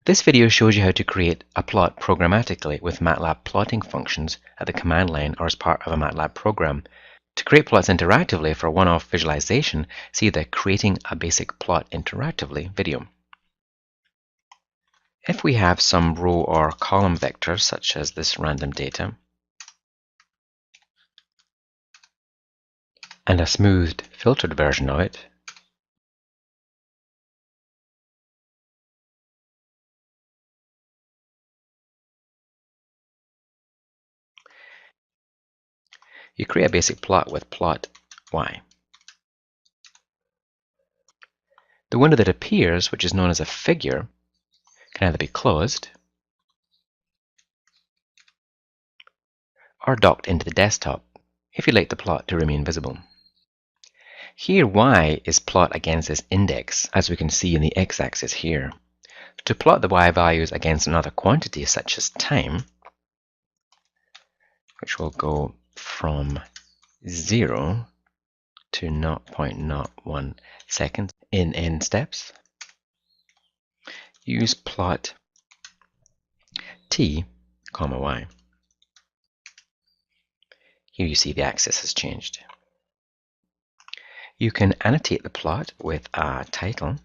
This video shows you how to create a plot programmatically with MATLAB plotting functions at the command line or as part of a MATLAB program. To create plots interactively for one-off visualization, see the Creating a Basic Plot Interactively video. If we have some row or column vectors, such as this random data, and a smoothed, filtered version of it, you create a basic plot with plot y. The window that appears, which is known as a figure, can either be closed or docked into the desktop if you'd like the plot to remain visible. Here y is plot against its index, as we can see in the x-axis here. To plot the y values against another quantity such as time, which will go from 0 to 0.01 seconds in n steps, use plot t, y. Here you see the axis has changed. You can annotate the plot with a title,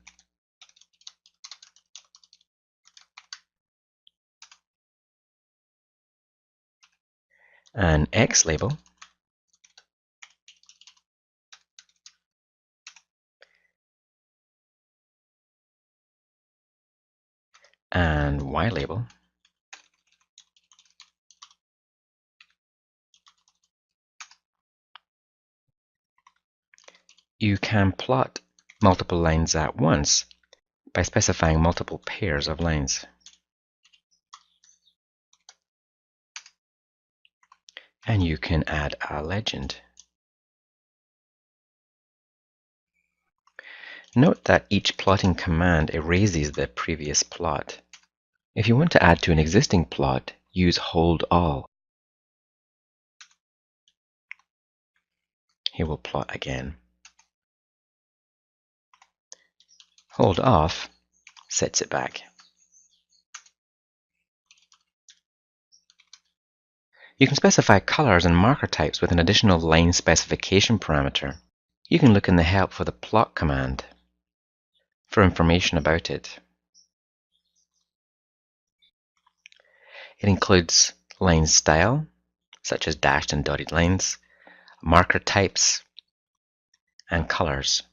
an X label, and Y label, you can plot multiple lines at once by specifying multiple pairs of lines. And you can add a legend. Note that each plotting command erases the previous plot. If you want to add to an existing plot, use Hold All. Here we'll plot again. Hold Off sets it back. You can specify colors and marker types with an additional line specification parameter. You can look in the help for the plot command for information about it. It includes line style, such as dashed and dotted lines, marker types, and colors.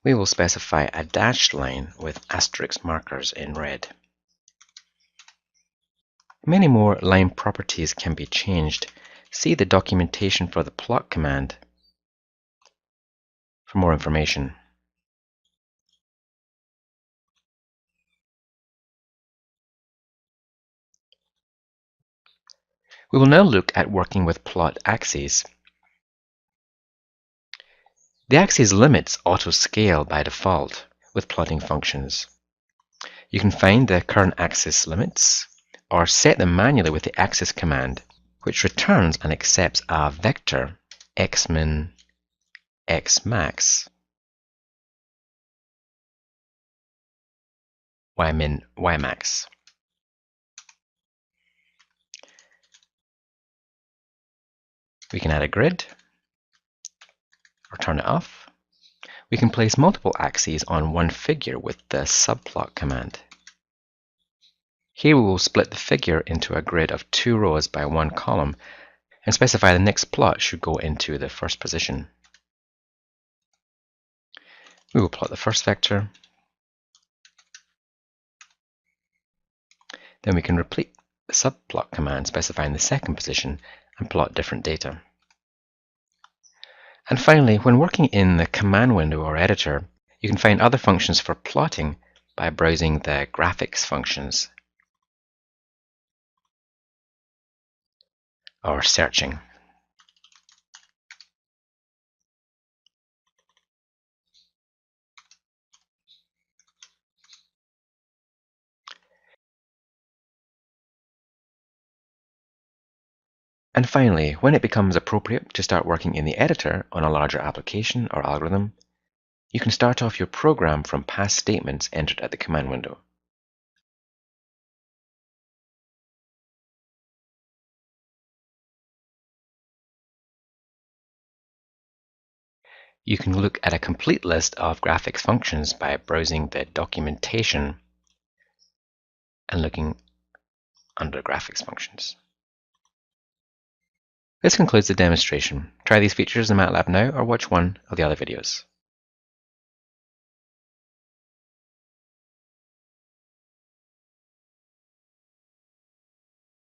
We will specify a dashed line with asterisk markers in red. Many more line properties can be changed. See the documentation for the plot command for more information. We will now look at working with plot axes. The axis limits auto-scale by default with plotting functions. You can find the current axis limits or set them manually with the axis command, which returns and accepts a vector xmin, xmax, ymin, ymax. We can add a grid or turn it off. We can place multiple axes on one figure with the subplot command. Here we will split the figure into a grid of 2 rows by 1 column and specify the next plot should go into the first position. We will plot the first vector. Then we can repeat the subplot command specifying the second position and plot different data. And finally, when working in the command window or editor, you can find other functions for plotting by browsing the graphics functions or searching. And finally, when it becomes appropriate to start working in the editor on a larger application or algorithm, You can start off your program from past statements entered at the command window. You can look at a complete list of graphics functions by browsing the documentation and looking under graphics functions. This concludes the demonstration. Try these features in MATLAB now or watch one of the other videos.